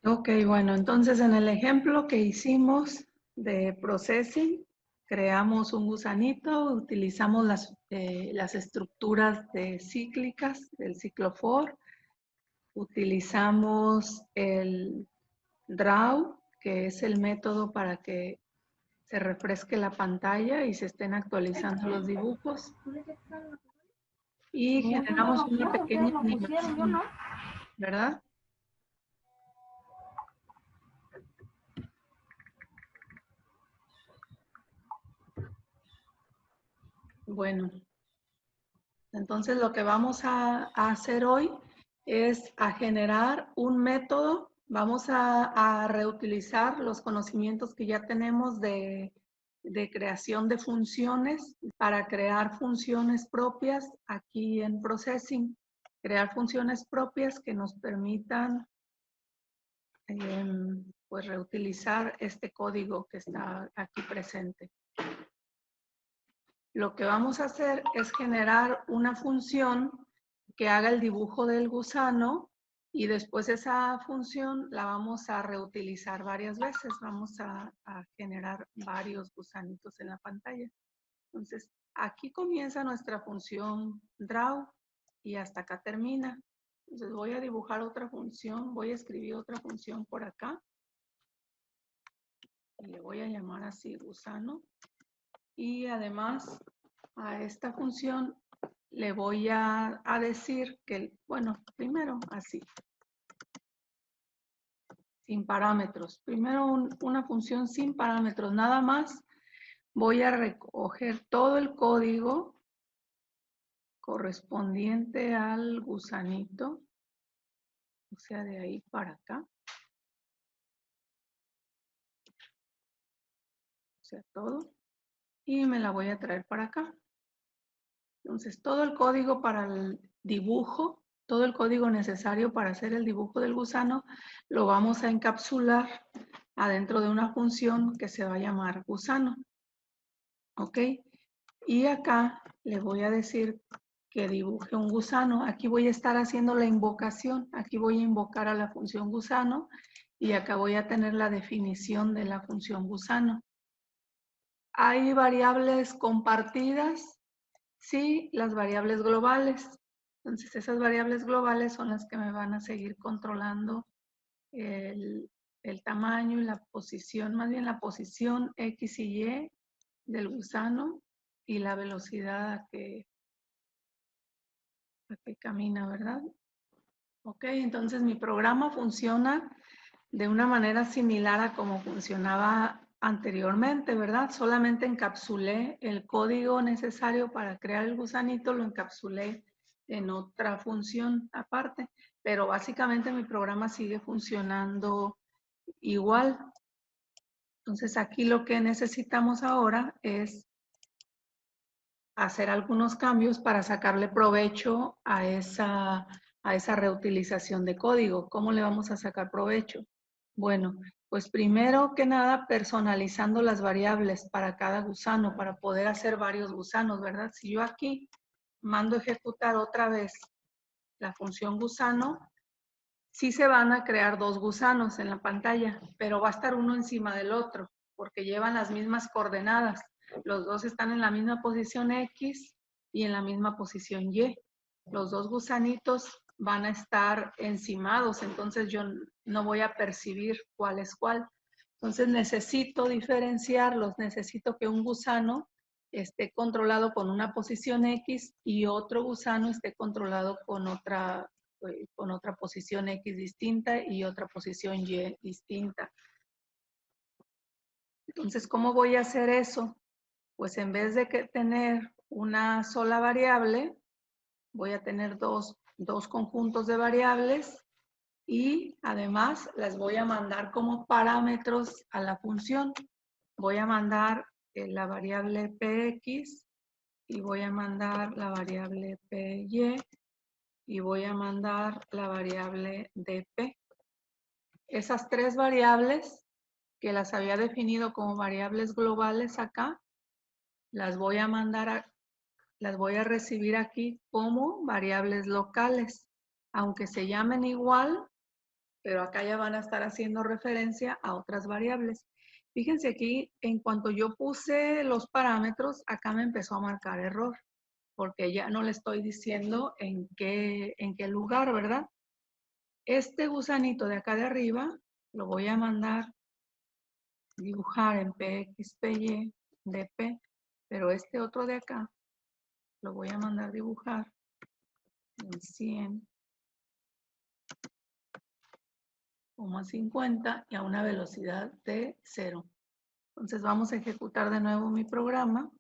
Ok, bueno, entonces en el ejemplo que hicimos de processing, creamos un gusanito, utilizamos las estructuras cíclicas del ciclo for, utilizamos el draw, que es el método para que se refresque la pantalla y se estén actualizando los dibujos, y No, eso no generamos lo una puse, pequeña ustedes lo pusieron, yo animación, no. ¿verdad? Bueno, entonces lo que vamos a hacer hoy es a generar un método. Vamos a reutilizar los conocimientos que ya tenemos de creación de funciones para crear funciones propias aquí en Processing. Crear funciones propias que nos permitan pues reutilizar este código que está aquí presente. Lo que vamos a hacer es generar una función que haga el dibujo del gusano y después esa función la vamos a reutilizar varias veces. Vamos a generar varios gusanitos en la pantalla. Entonces, aquí comienza nuestra función draw y hasta acá termina. Entonces voy a dibujar otra función, voy a escribir otra función por acá. Y le voy a llamar así gusano. Y además a esta función le voy a decir que, bueno, primero así, sin parámetros. Primero una función sin parámetros, nada más voy a recoger todo el código correspondiente al gusanito, o sea, de ahí para acá. O sea, todo. Y me la voy a traer para acá. Entonces, todo el código para el dibujo, todo el código necesario para hacer el dibujo del gusano, lo vamos a encapsular adentro de una función que se va a llamar gusano. ¿Ok? Y acá le voy a decir que dibuje un gusano. Aquí voy a estar haciendo la invocación. Aquí voy a invocar a la función gusano y acá voy a tener la definición de la función gusano. Hay variables compartidas. Sí, las variables globales. Entonces, esas variables globales son las que me van a seguir controlando el tamaño y la posición, más bien la posición X y Y del gusano y la velocidad a que camina, ¿verdad? Ok, entonces mi programa funciona de una manera similar a como funcionaba anteriormente, ¿verdad? Solamente encapsulé el código necesario para crear el gusanito, lo encapsulé en otra función aparte, pero básicamente mi programa sigue funcionando igual. Entonces aquí lo que necesitamos ahora es hacer algunos cambios para sacarle provecho a esa reutilización de código. ¿Cómo le vamos a sacar provecho? Bueno, pues primero que nada personalizando las variables para cada gusano, para poder hacer varios gusanos, ¿verdad? Si yo aquí mando ejecutar otra vez la función gusano, sí se van a crear dos gusanos en la pantalla, pero va a estar uno encima del otro, porque llevan las mismas coordenadas. Los dos están en la misma posición X y en la misma posición Y. Los dos gusanitos van a estar encimados, entonces yo no voy a percibir cuál es cuál. Entonces necesito diferenciarlos, necesito que un gusano esté controlado con una posición X y otro gusano esté controlado con otra posición X distinta y otra posición Y distinta. Entonces, ¿cómo voy a hacer eso? Pues en vez de tener una sola variable, voy a tener dos conjuntos de variables y además las voy a mandar como parámetros a la función. Voy a mandar la variable px y voy a mandar la variable py y voy a mandar la variable dp. Esas tres variables que las había definido como variables globales acá, las voy a mandar las voy a recibir aquí como variables locales. Aunque se llamen igual, pero acá ya van a estar haciendo referencia a otras variables. Fíjense aquí, en cuanto yo puse los parámetros, acá me empezó a marcar error, porque ya no le estoy diciendo en qué lugar, ¿verdad? Este gusanito de acá de arriba lo voy a mandar dibujar en PX, PY, DP, pero este otro de acá lo voy a mandar dibujar en 100, 50 y a una velocidad de 0. Entonces vamos a ejecutar de nuevo mi programa.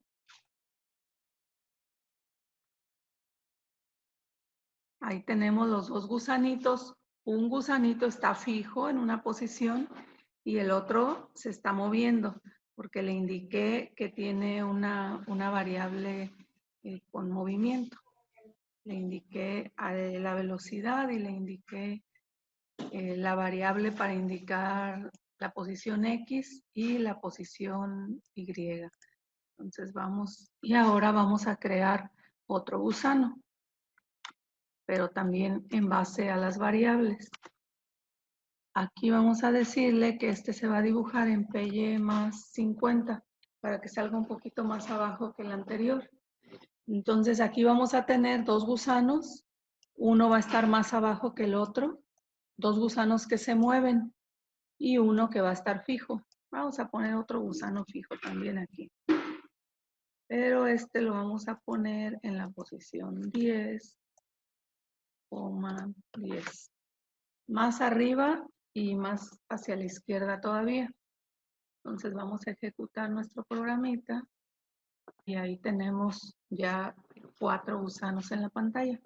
Ahí tenemos los dos gusanitos. Un gusanito está fijo en una posición y el otro se está moviendo porque le indiqué que tiene una variable con movimiento. Le indiqué la velocidad y le indiqué la variable para indicar la posición X y la posición Y. Entonces vamos, y ahora vamos a crear otro gusano, pero también en base a las variables. Aquí vamos a decirle que este se va a dibujar en PY más 50 para que salga un poquito más abajo que el anterior. Entonces aquí vamos a tener dos gusanos, uno va a estar más abajo que el otro, dos gusanos que se mueven y uno que va a estar fijo. Vamos a poner otro gusano fijo también aquí. Pero este lo vamos a poner en la posición 10, 10. Más arriba y más hacia la izquierda todavía. Entonces vamos a ejecutar nuestro programita y ahí tenemos ya 4 gusanos en la pantalla.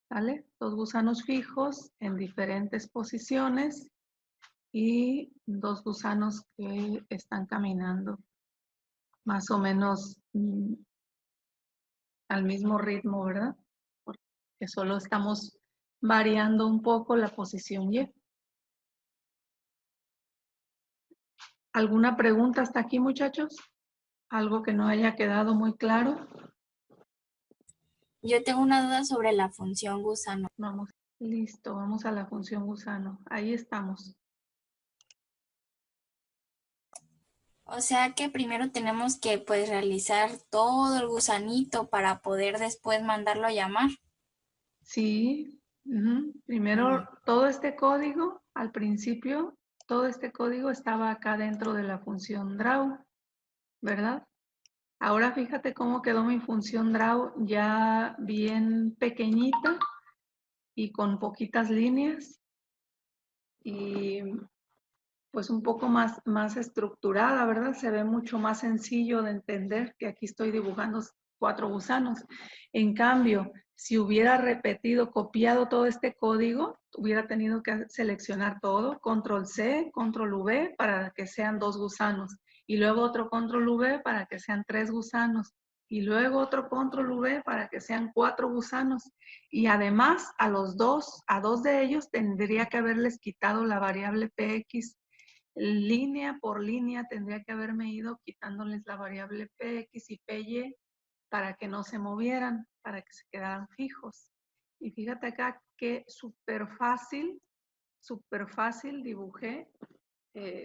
¿Sale? 2 gusanos fijos en diferentes posiciones y 2 gusanos que están caminando más o menos al mismo ritmo, ¿verdad? Porque solo estamos variando un poco la posición Y. ¿Alguna pregunta hasta aquí, muchachos? ¿Algo que no haya quedado muy claro? Yo tengo una duda sobre la función gusano. Vamos, listo, vamos a la función gusano. Ahí estamos. O sea que primero tenemos que pues realizar todo el gusanito para poder después mandarlo a llamar. Sí, primero todo este código, al principio, todo este código estaba acá dentro de la función draw, ¿verdad? Ahora fíjate cómo quedó mi función draw ya bien pequeñita y con poquitas líneas y pues un poco más estructurada, ¿verdad? Se ve mucho más sencillo de entender que aquí estoy dibujando 4 gusanos. En cambio, si hubiera repetido, copiado todo este código, hubiera tenido que seleccionar todo, control C, control V para que sean 2 gusanos y luego otro control V para que sean 3 gusanos y luego otro control V para que sean 4 gusanos y además a dos de ellos tendría que haberles quitado la variable PX. Línea por línea tendría que haberme ido quitándoles la variable PX y PY para que no se movieran, para que se quedaran fijos. Y fíjate acá que súper fácil dibujé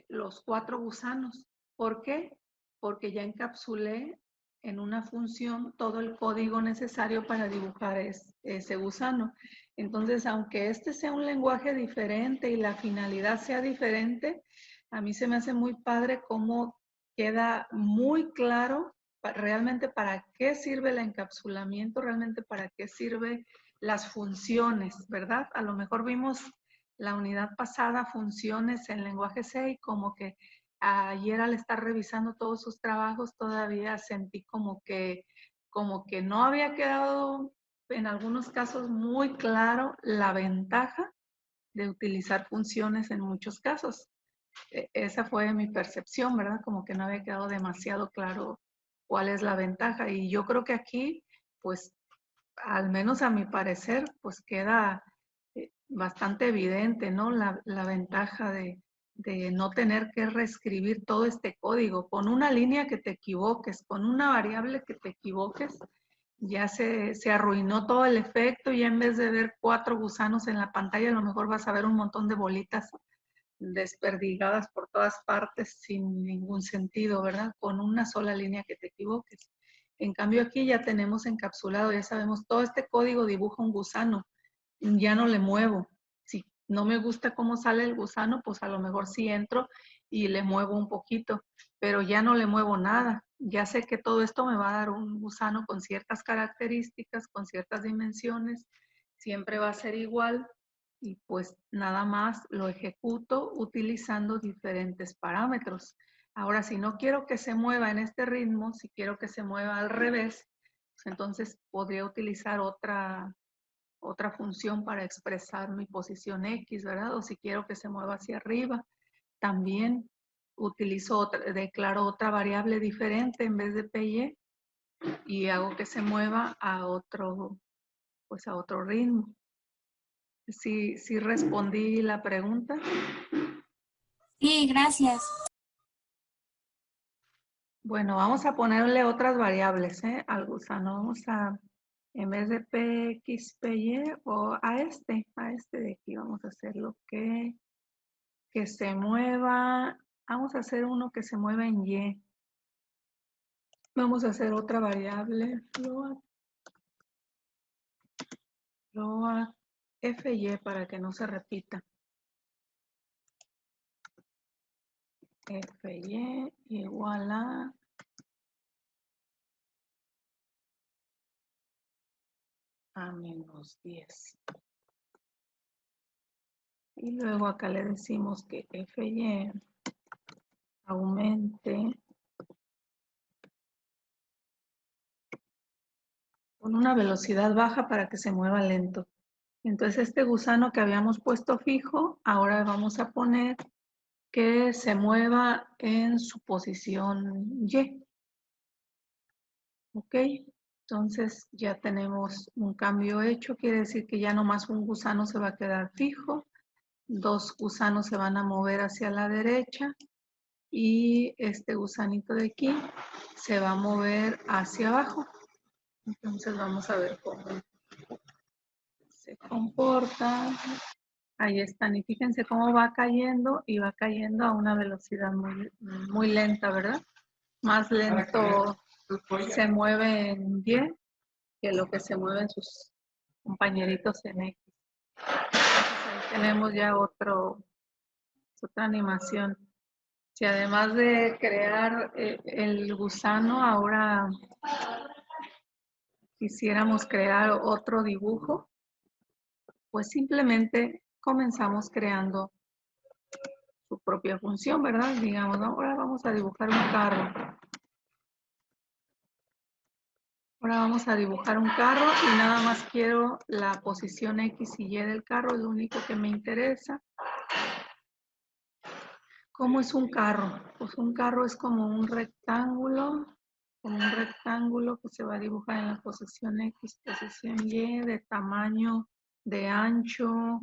los 4 gusanos. ¿Por qué? Porque ya encapsulé en una función todo el código necesario para dibujar ese gusano. Entonces, aunque este sea un lenguaje diferente y la finalidad sea diferente, a mí se me hace muy padre cómo queda muy claro realmente para qué sirve el encapsulamiento, realmente para qué sirve las funciones, ¿verdad? A lo mejor vimos la unidad pasada funciones en lenguaje C y como que ayer al estar revisando todos sus trabajos todavía sentí como que no había quedado en algunos casos muy claro la ventaja de utilizar funciones en muchos casos. Esa fue mi percepción, ¿verdad? Como que no había quedado demasiado claro cuál es la ventaja. Y yo creo que aquí, pues, al menos a mi parecer, pues queda bastante evidente, ¿no? La ventaja de no tener que reescribir todo este código. Con una línea que te equivoques, con una variable que te equivoques, ya se arruinó todo el efecto y en vez de ver 4 gusanos en la pantalla, a lo mejor vas a ver un montón de bolitas desperdigadas por todas partes sin ningún sentido, ¿verdad? Con una sola línea que te equivoques. En cambio aquí ya tenemos encapsulado, ya sabemos, todo este código dibuja un gusano, ya no le muevo. Si no me gusta cómo sale el gusano, pues a lo mejor sí entro y le muevo un poquito, pero ya no le muevo nada. Ya sé que todo esto me va a dar un gusano con ciertas características, con ciertas dimensiones, siempre va a ser igual y pues nada más lo ejecuto utilizando diferentes parámetros. Ahora, si no quiero que se mueva en este ritmo, si quiero que se mueva al revés, pues entonces podría utilizar otra función para expresar mi posición X, ¿verdad? O si quiero que se mueva hacia arriba, también utilizo declaro otra variable diferente en vez de PY y hago que se mueva a otro, pues a otro ritmo. ¿Sí respondí la pregunta? Sí, gracias. Bueno, vamos a ponerle otras variables al gusano. Vamos a, en vez de PX, PY, o a este de aquí, vamos a hacer lo que se mueva. Vamos a hacer uno que se mueva en Y. Vamos a hacer otra variable, float FY para que no se repita. FY igual a menos 10. Y luego acá le decimos que FY aumente con una velocidad baja para que se mueva lento. Entonces este gusano que habíamos puesto fijo, ahora vamos a poner que se mueva en su posición Y. Ok, entonces ya tenemos un cambio hecho, quiere decir que ya nomás un gusano se va a quedar fijo, 2 gusanos se van a mover hacia la derecha y este gusanito de aquí se va a mover hacia abajo. Entonces vamos a ver cómo se comporta. Ahí están y fíjense cómo va cayendo y va cayendo a una velocidad muy lenta, ¿verdad? Más lento se mueve en Y que lo que se mueven sus compañeritos en X. Ahí tenemos ya otra animación. Si además de crear el gusano, ahora quisiéramos crear otro dibujo, pues simplemente comenzamos creando su propia función, ¿verdad? Digamos, ahora vamos a dibujar un carro. Ahora vamos a dibujar un carro y nada más quiero la posición X y Y del carro, es lo único que me interesa. ¿Cómo es un carro? Pues un carro es como un rectángulo que se va a dibujar en la posición X, posición Y, de tamaño, de ancho,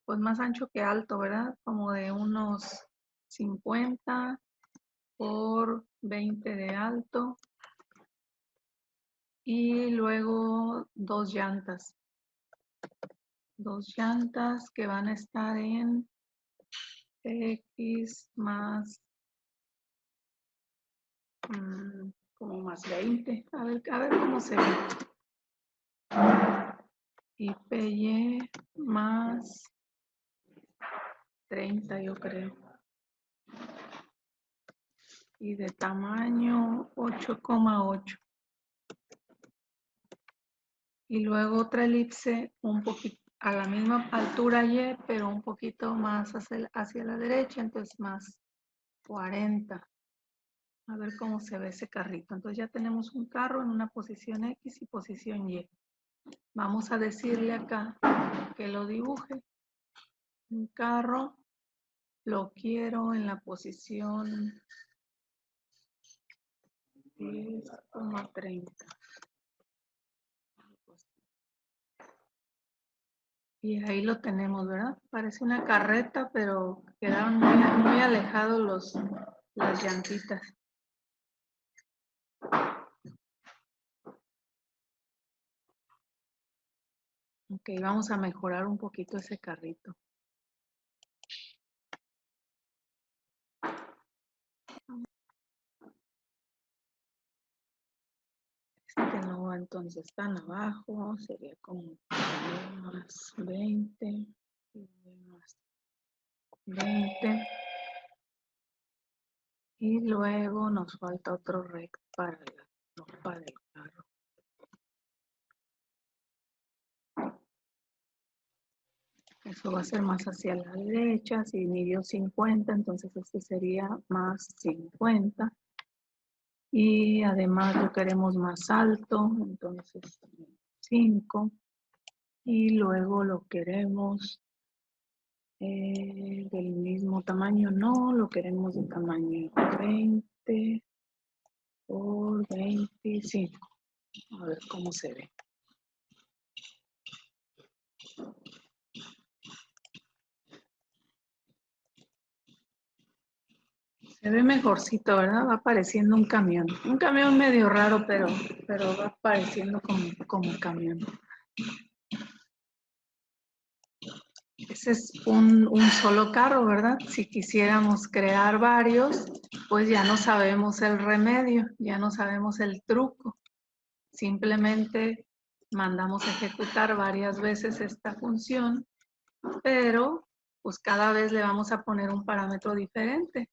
pues más ancho que alto, ¿verdad? Como de unos 50 por 20 de alto. Y luego 2 llantas. 2 llantas que van a estar en X más como más 20. A ver cómo se ve. Y PY más 30, yo creo. Y de tamaño 8,8. Y luego otra elipse un poquito a la misma altura Y, pero un poquito más hacia la derecha, entonces más 40. A ver cómo se ve ese carrito. Entonces ya tenemos un carro en una posición X y posición Y. Vamos a decirle acá que lo dibuje. Un carro lo quiero en la posición 10,30. Y ahí lo tenemos, ¿verdad? Parece una carreta, pero quedaron muy alejados las llantitas. Ok, vamos a mejorar un poquito ese carrito. Este no va entonces tan abajo, sería como más 20, más 20. Y luego nos falta otro rect para la ropa del carro. Eso va a ser más hacia la derecha. Si midió 50, entonces este sería más 50. Y además lo queremos más alto, entonces 5. Y luego lo queremos del mismo tamaño, no, lo queremos de tamaño 20 por 25. A ver cómo se ve. Se ve mejorcito, ¿verdad? Va apareciendo un camión. Un camión medio raro, pero va apareciendo como camión. Ese es un solo carro, ¿verdad? Si quisiéramos crear varios, pues ya no sabemos el remedio, ya no sabemos el truco. Simplemente mandamos ejecutar varias veces esta función, pero pues cada vez le vamos a poner un parámetro diferente.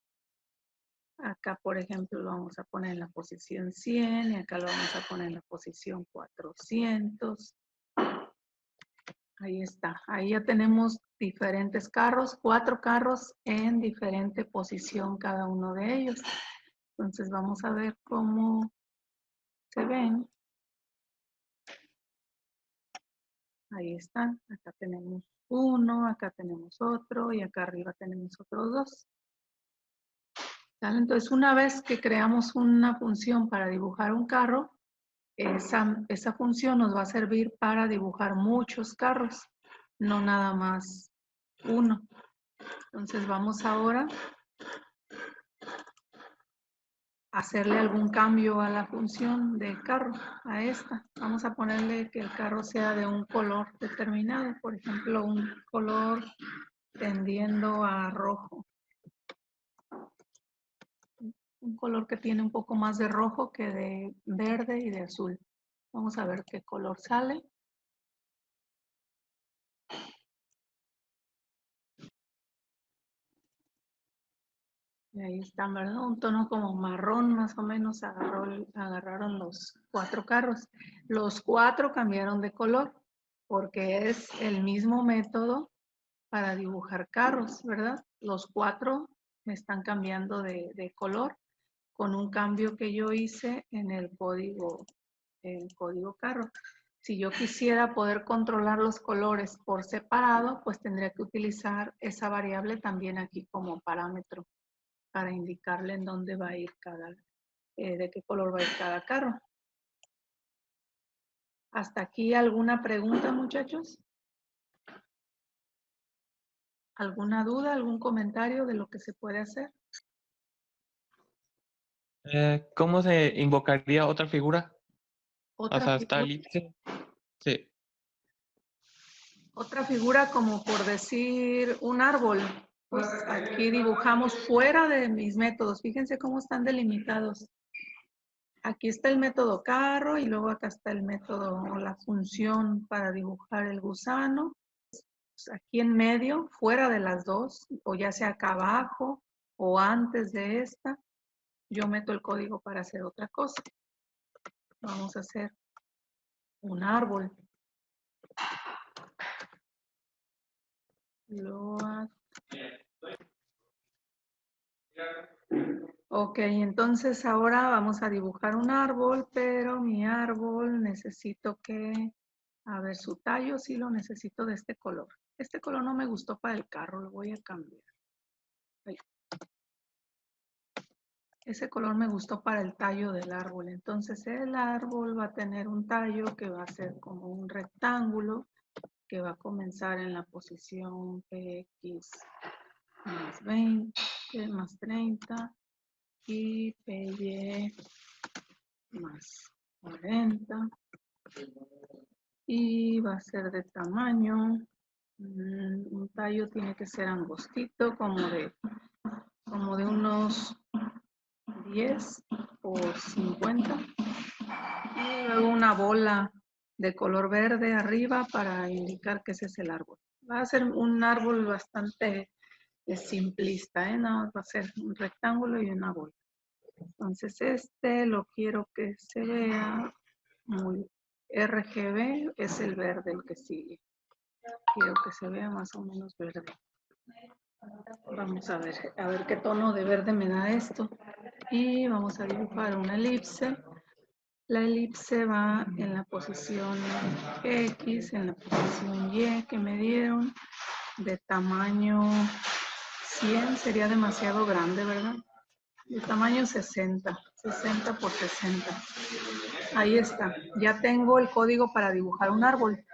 Acá, por ejemplo, lo vamos a poner en la posición 100 y acá lo vamos a poner en la posición 400. Ahí está. Ahí ya tenemos diferentes carros, 4 carros en diferente posición cada uno de ellos. Entonces vamos a ver cómo se ven. Ahí están. Acá tenemos uno, acá tenemos otro y acá arriba tenemos otros 2. ¿Sale? Entonces, una vez que creamos una función para dibujar un carro, esa función nos va a servir para dibujar muchos carros, no nada más uno. Entonces vamos ahora a hacerle algún cambio a la función de carro, a esta. Vamos a ponerle que el carro sea de un color determinado, por ejemplo, un color tendiendo a rojo. Un color que tiene un poco más de rojo que de verde y de azul. Vamos a ver qué color sale. Y ahí están, ¿verdad? Un tono como marrón más o menos agarraron los 4 carros. Los 4 cambiaron de color porque es el mismo método para dibujar carros, ¿verdad? Los 4 están cambiando de color con un cambio que yo hice en el código carro. Si yo quisiera poder controlar los colores por separado, pues tendría que utilizar esa variable también aquí como parámetro para indicarle en dónde va a ir de qué color va a ir cada carro. ¿Hasta aquí alguna pregunta, muchachos? ¿Alguna duda, algún comentario de lo que se puede hacer? ¿Cómo se invocaría otra figura? O Otra sea, está figura, elipse. Sí. otra figura como por decir un árbol. Pues aquí dibujamos fuera de mis métodos. Fíjense cómo están delimitados. Aquí está el método carro y luego acá está el método o la función para dibujar el gusano. Aquí en medio, fuera de las dos, o ya sea acá abajo o antes de esta, yo meto el código para hacer otra cosa. Vamos a hacer un árbol. Ok, entonces ahora vamos a dibujar un árbol, pero mi árbol necesito a ver, su tallo sí lo necesito de este color. Este color no me gustó para el carro, lo voy a cambiar. Ahí. Ese color me gustó para el tallo del árbol. Entonces el árbol va a tener un tallo que va a ser como un rectángulo que va a comenzar en la posición PX más 20, más 30 y PY más 40. Y va a ser de tamaño. Un tallo tiene que ser angostito, como de unos 10 por 50. Y luego una bola de color verde arriba para indicar que ese es el árbol. Va a ser un árbol bastante simplista, ¿eh? Nada más va a ser un rectángulo y una bola. Entonces este lo quiero que se vea muy RGB, es el verde el que sigue. Quiero que se vea más o menos verde. Vamos a ver qué tono de verde me da esto. Y vamos a dibujar una elipse. La elipse va en la posición X, en la posición Y que me dieron, de tamaño 100, sería demasiado grande, ¿verdad? De tamaño 60 por 60. Ahí está, ya tengo el código para dibujar un árbol.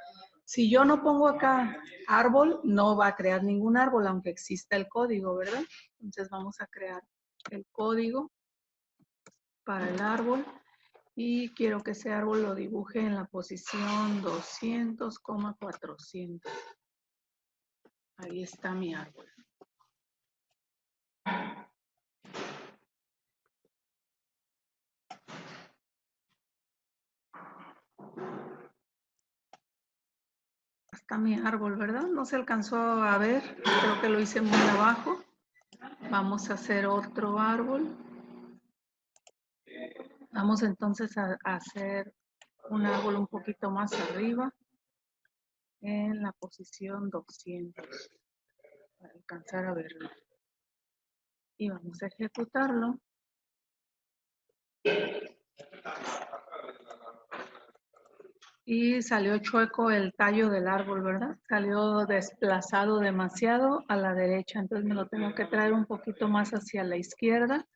Si yo no pongo acá árbol, no va a crear ningún árbol, aunque exista el código, ¿verdad? Entonces vamos a crear el código para el árbol. Y quiero que ese árbol lo dibuje en la posición 200,400. Ahí está mi árbol. Está mi árbol, ¿verdad? No se alcanzó a ver. Creo que lo hice muy abajo. Vamos a hacer otro árbol. Vamos entonces a hacer un árbol un poquito más arriba, en la posición 200, para alcanzar a verlo. Y vamos a ejecutarlo. Y salió chueco el tallo del árbol, ¿verdad? Salió desplazado demasiado a la derecha, entonces me lo tengo que traer un poquito más hacia la izquierda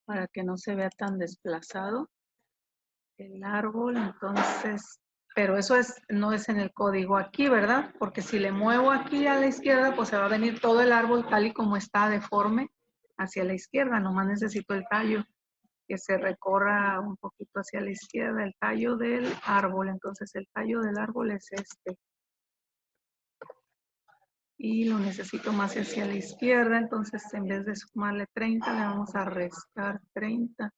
para que no se vea tan desplazado el árbol. Entonces, pero eso no es en el código aquí, ¿verdad? Porque si le muevo aquí a la izquierda, pues se va a venir todo el árbol tal y como está, deforme hacia la izquierda. Nomás necesito el tallo que se recorra un poquito hacia la izquierda, el tallo del árbol. Entonces el tallo del árbol es este. Y lo necesito más hacia la izquierda, entonces en vez de sumarle 30, le vamos a restar 30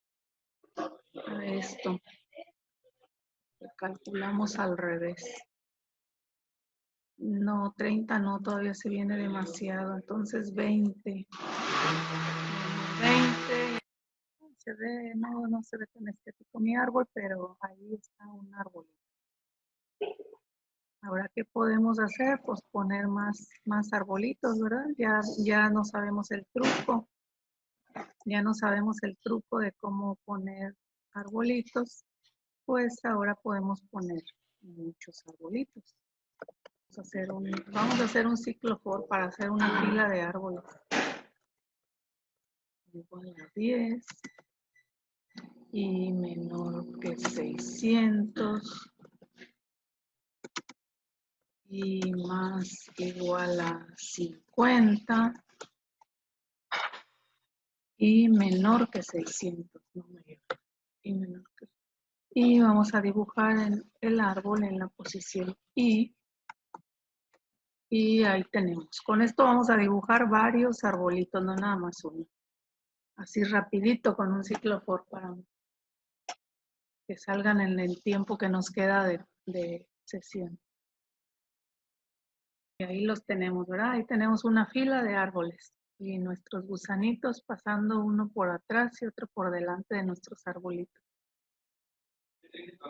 a esto. Lo calculamos al revés. No, 30 no, todavía se viene demasiado, entonces 20. 20. Se ve, no se ve tan estético mi árbol, pero ahí está un árbol. Ahora, ¿qué podemos hacer? Pues poner más arbolitos, ¿verdad? Ya no sabemos el truco. Ya no sabemos el truco de cómo poner arbolitos. Pues ahora podemos poner muchos arbolitos. Vamos a hacer un ciclo for para hacer una fila de árboles. Igual a 10. Y menor que 600. Y más igual a 50. Y menor que 600, no mayor. Y menor que. Y vamos a dibujar el árbol en la posición I. Y ahí tenemos. Con esto vamos a dibujar varios arbolitos, no nada más uno. Así rapidito con un ciclo for para que salgan en el tiempo que nos queda de sesión. Y ahí los tenemos, ¿verdad? Ahí tenemos una fila de árboles. Y nuestros gusanitos pasando uno por atrás y otro por delante de nuestros arbolitos.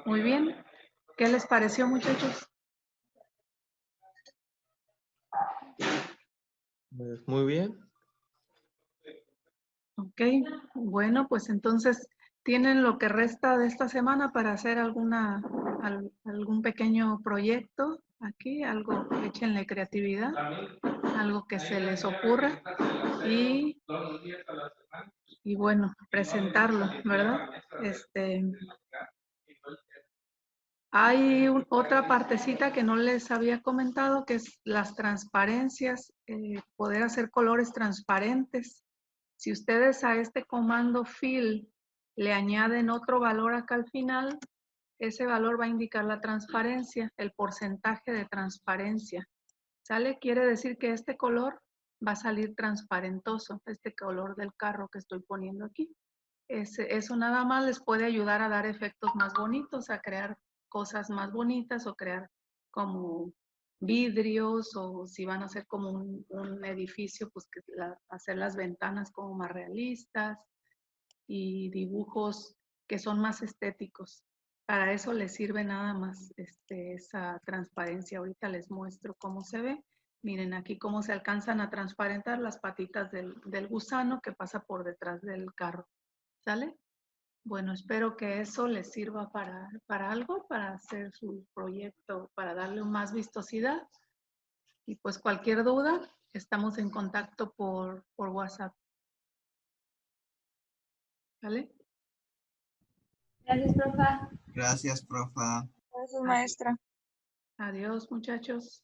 Muy bien. ¿Qué les pareció, muchachos? Muy bien. Ok, bueno, pues entonces tienen lo que resta de esta semana para hacer algún pequeño proyecto aquí, algo, échenle creatividad, algo que se les ocurra y bueno, presentarlo, ¿verdad? Hay otra partecita que no les había comentado, que es las transparencias, poder hacer colores transparentes. Si ustedes a este comando fill le añaden otro valor acá al final, ese valor va a indicar la transparencia, el porcentaje de transparencia. ¿Sale? Quiere decir que este color va a salir transparentoso, este color del carro que estoy poniendo aquí. Eso nada más les puede ayudar a dar efectos más bonitos, a crear cosas más bonitas o crear como vidrios o si van a hacer como un edificio, pues que hacer las ventanas como más realistas y dibujos que son más estéticos. Para eso les sirve nada más esa transparencia. Ahorita les muestro cómo se ve. Miren aquí cómo se alcanzan a transparentar las patitas del gusano que pasa por detrás del carro. ¿Sale? Bueno, espero que eso les sirva para algo, para hacer su proyecto, para darle más vistosidad. Y pues cualquier duda, estamos en contacto por WhatsApp. ¿Vale? Gracias, profa. Gracias, profa. Gracias, maestra. Adiós, muchachos.